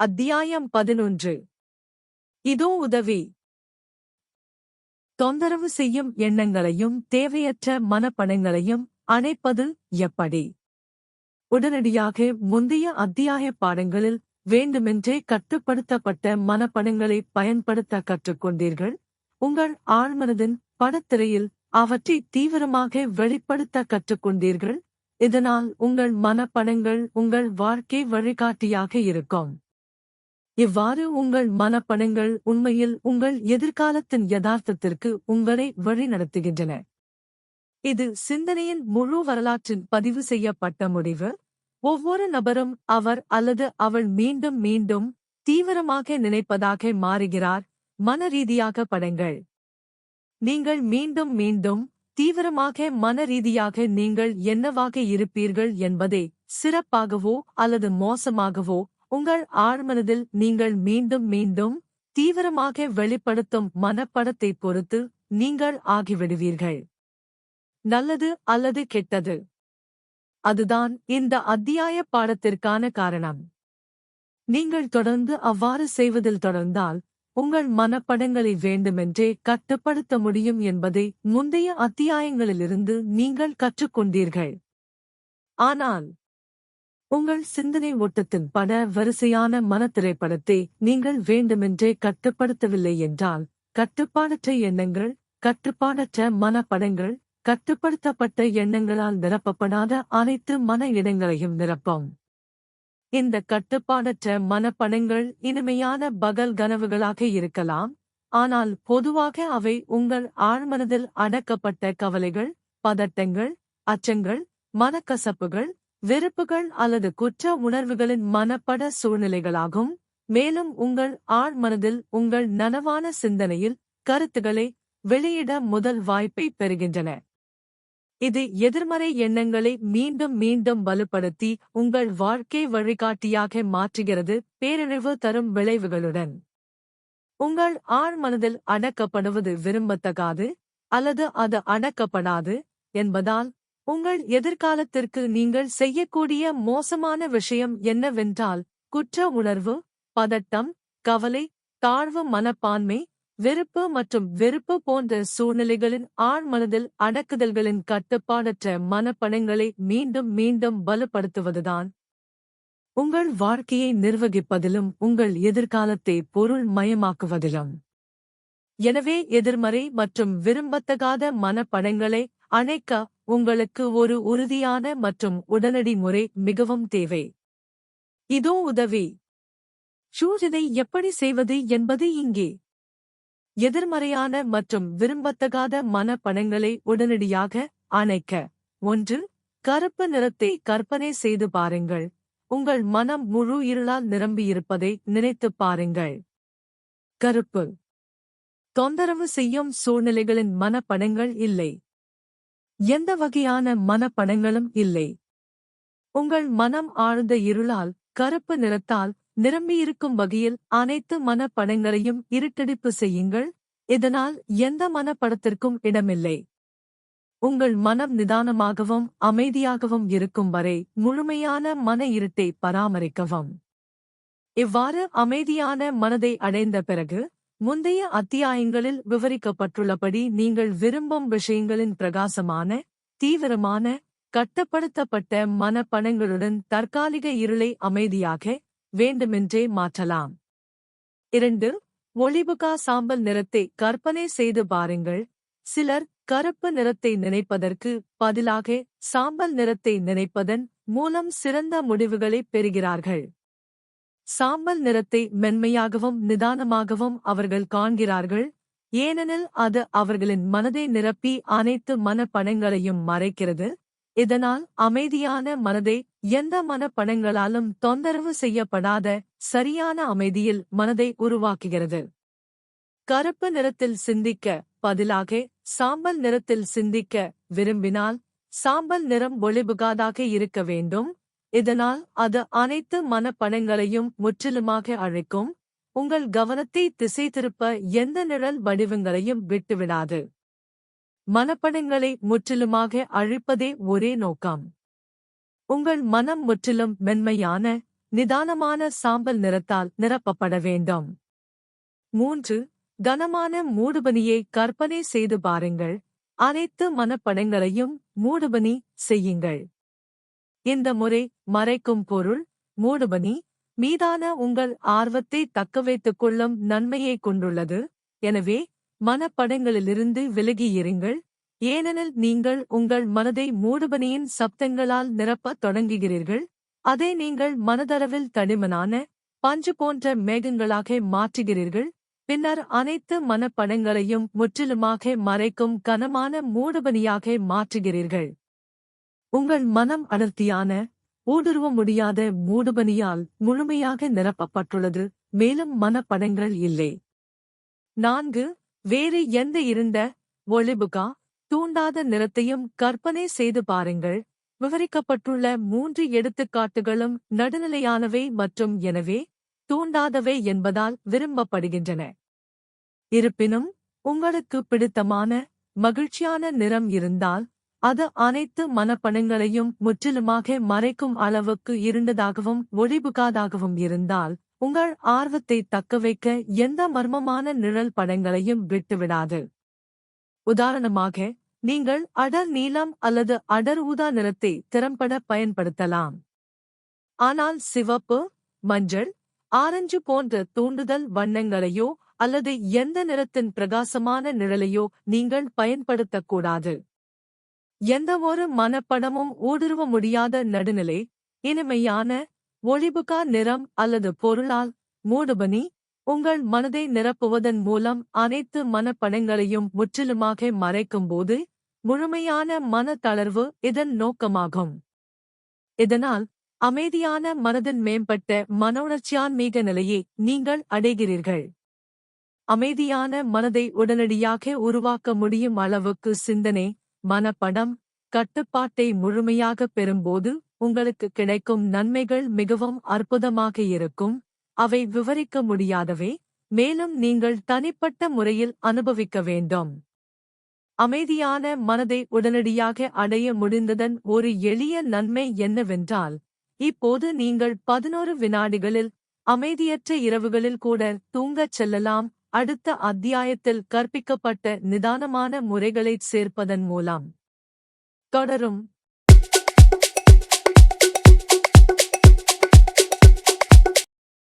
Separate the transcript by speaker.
Speaker 1: அத்தியாயம் 11. இதோ உதவி. தொந்தரவு செய்யும் எண்ணங்களையும் தேவையற்ற மனப்பணங்களையும் அணைப்பது எப்படி? உடனடியாக முந்தைய அத்தியாய பாடங்களில் வேண்டுமென்றே கட்டுப்படுத்தப்பட்ட மனப்பணங்களை பயன்படுத்த கற்றுக்கொண்டீர்கள். உங்கள் ஆழ்மனதின் படத்திரையில் அவற்றை தீவிரமாக வெளிப்படுத்த கற்றுக்கொண்டீர்கள். இதனால் உங்கள் மனப்பணங்கள் உங்கள் வாழ்க்கை வழிகாட்டியாக இருக்கும். இவ்வாறு உங்கள் மனப்பணங்கள் உண்மையில் உங்கள் எதிர்காலத்தின் யதார்த்தத்திற்கு உங்களை வழிநடத்துகின்றன. இது சிந்தனையின் முழு வரலாற்றின் பதிவு செய்யப்பட்ட முடிவு. ஒவ்வொரு நபரும் அவர் அல்லது அவள் மீண்டும் மீண்டும் தீவிரமாக நினைப்பதாக மாறுகிறார். மனரீதியாக படங்கள். நீங்கள் மீண்டும் மீண்டும் தீவிரமாக மனரீதியாக நீங்கள் என்னவாக இருப்பீர்கள் என்பதை சிறப்பாகவோ அல்லது மோசமாகவோ உங்கள் ஆழ்மனதில் நீங்கள் மீண்டும் மீண்டும் தீவிரமாக வெளிப்படுத்தும் மனப்படத்தைப் பொறுத்து நீங்கள் ஆகிவிடுவீர்கள். நல்லது அல்லது கெட்டது. அதுதான் இந்த அத்தியாய பாடத்திற்கான காரணம். நீங்கள் தொடர்ந்து அவ்வாறு செய்வதில் தொடர்ந்தால் உங்கள் மனப்படங்களை வேண்டுமென்றே கட்டுப்படுத்த முடியும் என்பதை முந்தைய அத்தியாயங்களிலிருந்து நீங்கள் கற்றுக்கொண்டீர்கள். ஆனால் உங்கள் சிந்தனை ஓட்டத்தின் பட வரிசையான மனத்திரைப்படத்தை நீங்கள் வேண்டுமென்றே கட்டுப்படுத்தவில்லை என்றால், கட்டுப்பாடற்ற எண்ணங்கள், கட்டுப்பாடற்ற மனப்படங்கள், கட்டுப்படுத்தப்பட்ட எண்ணங்களால் நிரப்பப்படாத அனைத்து மன இடங்களையும் நிரப்பும். இந்த கட்டுப்பாடற்ற மனப்படங்கள் இனிமையான பகல் கனவுகளாக இருக்கலாம், ஆனால் பொதுவாக அவை உங்கள் ஆழ்மனதில் அடக்கப்பட்ட கவலைகள், பதட்டங்கள், அச்சங்கள், மனக்கசப்புகள், வெறுப்புகள் அல்லது குற்ற உணர்வுகளின் மனப்பட சூழ்நிலைகளாகும். மேலும் உங்கள் ஆழ்மனதில் உங்கள் நனவான சிந்தனையில் கருத்துக்களை வெளியிட முதல் வாய்ப்பை பெறுகின்றன. இது எதிர்மறை எண்ணங்களை மீண்டும் மீண்டும் வலுப்படுத்தி உங்கள் வாழ்க்கை வழிகாட்டியாக மாற்றுகிறது, பேரழிவு தரும் விளைவுகளுடன். உங்கள் ஆழ்மனதில் அடக்கப்படுவது விரும்பத்தகாது அல்லது அது அடக்கப்படாது என்பதால் உங்கள் எதிர்காலத்திற்கு நீங்கள் செய்யக்கூடிய மோசமான விஷயம் என்னவென்றால் குற்ற உணர்வு, பதட்டம், கவலை, தாழ்வு மனப்பான்மை, வெறுப்பு மற்றும் வெறுப்பு போன்ற சூழ்நிலைகளின் ஆழ்மனதில் அடக்குதல்களின் கட்டுப்பாடற்ற மனப்பணங்களை மீண்டும் மீண்டும் வலுப்படுத்துவதுதான். உங்கள் வாழ்க்கையை நிர்வகிப்பதிலும் உங்கள் எதிர்காலத்தை பொருள் மயமாக்குவதிலும். எனவே எதிர்மறை மற்றும் விரும்பத்தகாத மனப்படங்களை அணைக்க உங்களுக்கு ஒரு உறுதியான மற்றும் உடனடி முறை மிகவும் தேவை. இதோ உதவி. இதை எப்படி செய்வது என்பது இங்கே. எதிர்மறையான மற்றும் விரும்பத்தகாத மனப்படங்களை உடனடியாக அணைக்க. 1. கருப்பு நிறத்தை கற்பனை செய்து பாருங்கள். உங்கள் மனம் முழு இருளால் நிரம்பியிருப்பதை நினைத்துப் பாருங்கள். கருப்பு. தொந்தரவு செய்யும் சூழ்நிலைகளின் மனப்படங்கள் இல்லை. எந்த வகையான மனப்படங்களும் இல்லை. உங்கள் மனம் ஆழ்ந்த இருளால், கருப்பு நிறத்தால் நிரம்பியிருக்கும் வகையில் அனைத்து மனப்படங்களையும் இருட்டடிப்பு செய்யுங்கள். இதனால் எந்த மனப்படத்திற்கும் இடமில்லை. உங்கள் மனம் நிதானமாகவும் அமைதியாகவும் இருக்கும் வரை முழுமையான மன இருட்டை பராமரிக்கவும். இவ்வாறு அமைதியான மனதை அடைந்த பிறகு, முந்தைய அத்தியாயங்களில் விவரிக்கப்பட்டுள்ளபடி நீங்கள் விரும்பும் விஷயங்களின் பிரகாசமான, தீவிரமான, கட்டுப்படுத்தப்பட்ட மனப்படங்களுடன் தற்காலிக இருளை அமைதியாக வேண்டுமென்றே மாற்றலாம். 2. ஒளிபுகா சாம்பல் நிறத்தை கற்பனை செய்து பாருங்கள். சிலர் கருப்பு நிறத்தை நினைப்பதற்கு பதிலாக சாம்பல் நிறத்தை நினைப்பதன் மூலம் சிறந்த முடிவுகளைப் பெறுகிறார்கள். சாம்பல் நிறத்தை மென்மையாகவும் நிதானமாகவும் அவர்கள் காண்கிறார்கள், ஏனெனில் அது அவர்களின் மனதை நிரப்பி அனைத்து மனப்படங்களையும் மறைக்கிறது. இதனால் அமைதியான மனதை எந்த மனப்படங்களாலும் தொந்தரவு செய்யப்படாத சரியான அமைதியில் மனதை உருவாக்குகிறது. கருப்பு நிறத்தில் சிந்திக்க பதிலாக சாம்பல் நிறத்தில் சிந்திக்க விரும்பினால், சாம்பல் நிறம் ஒளிபுகாதாக இருக்க வேண்டும். இதனால் அது அனைத்து மனப்படங்களையும் முற்றிலுமாக அழிக்கும். உங்கள் கவனத்தை திசை திருப்ப எந்த நிழல் வடிவங்களையும் விட்டுவிடாது. மனப்படங்களை முற்றிலுமாக அழிப்பதே ஒரே நோக்கம். உங்கள் மனம் முற்றிலும் மென்மையான, நிதானமான சாம்பல் நிறத்தால் நிரப்பப்பட வேண்டும். 3. கனமான மூடுபனியை கற்பனை செய்து பாருங்கள். அனைத்து மனப்படங்களையும் மூடுபனி செய்யுங்கள். இந்த முறை மறைக்கும் பொருள் மூடுபனி மீதான உங்கள் ஆர்வத்தை தக்கவைத்துக் கொள்ளும் நன்மையை கொண்டுள்ளது. எனவே மனப்படங்களிலிருந்து விலகியிருங்கள், ஏனெனில் நீங்கள் உங்கள் மனதை மூடுபனியின் சப்தங்களால் நிரப்பத் தொடங்குகிறீர்கள். அதை நீங்கள் மனதளவில் தடிமனான பஞ்சு போன்ற மேகங்களாக மாற்றுகிறீர்கள். பின்னர் அனைத்து மனப்படங்களையும் முற்றிலுமாக மறைக்கும் கனமான மூடுபனியாக மாற்றுகிறீர்கள். உங்கள் மனம் அடர்த்தியான ஊடுருவ முடியாத மூடுபனியால் முழுமையாக நிரப்பப்பட்டுள்ளது, மேலும் மனப்படங்கள் இல்லை. 4. வேறு எந்த இருண்ட, ஒளிபுகா, தூண்டாத நிறத்தையும் கற்பனை செய்து பாருங்கள். விவரிக்கப்பட்டுள்ள 3 எடுத்துக்காட்டுகளும் நடுநிலையானவை மற்றும் எனவே தூண்டாதவை என்பதால் விரும்பப்படுகின்றன. இருப்பினும் உங்களுக்கு பிடித்தமான மகிழ்ச்சியான நிறம் இருந்தால், அது அனைத்து மனப்படங்களையும் முற்றிலுமாக மறைக்கும் அளவுக்கு இருண்டதாகவும் ஒளிபுகாதாகவும் இருந்தால், உங்கள் ஆர்வத்தை தக்கவைக்க எந்த மர்மமான நிழல் படங்களையும் விட்டுவிடாது. உதாரணமாக, நீங்கள் அடர் நீலம் அல்லது அடர் ஊதா நிறத்தை திறம்பட பயன்படுத்தலாம். ஆனால் சிவப்பு, மஞ்சள், ஆரஞ்சு போன்ற தூண்டுதல் வண்ணங்களையோ அல்லது எந்த நிறத்தின் பிரகாசமான நிழலையோ நீங்கள் பயன்படுத்தக்கூடாது. எந்தவொரு மனப்படமும் ஊடுருவ முடியாத நடுநிலை, இனிமையான, ஒளிபுகா நிறம் அல்லது பொருளால் மூடுபனி உங்கள் மனதை நிரப்புவதன் மூலம் அனைத்து மனப்படங்களையும் முற்றிலுமாக மறைக்கும்போது முழுமையான மன தளர்வு இதன் நோக்கமாகும். இதனால் அமைதியான மனதின் மேம்பட்ட மனோணர்ச்சியான்மீக நிலையை நீங்கள் அடைகிறீர்கள். அமைதியான மனதை உடனடியாக உருவாக்க முடியும் அளவுக்கு சிந்தனை, மனப்படம், கட்டுப்பாட்டை முழுமையாக பெறும்போது உங்களுக்கு கிடைக்கும் நன்மைகள் மிகவும் அற்புதமாக இருக்கும். அவை விவரிக்க முடியாதவை, மேலும் நீங்கள் தனிப்பட்ட முறையில் அனுபவிக்க வேண்டும். அமைதியான மனதை உடனடியாக அடைய முடிந்ததன் ஒரு எளிய நன்மை என்னவென்றால், இப்போது நீங்கள் 11 வினாடிகளில் அமைதியற்ற இரவுகளில் கூட தூங்கச் செல்லலாம். அடுத்த அத்தியாயத்தில் கற்பிக்கப்பட்ட நிதானமான முறைகளைச் சேர்ப்பதன் மூலம் தொடரும்.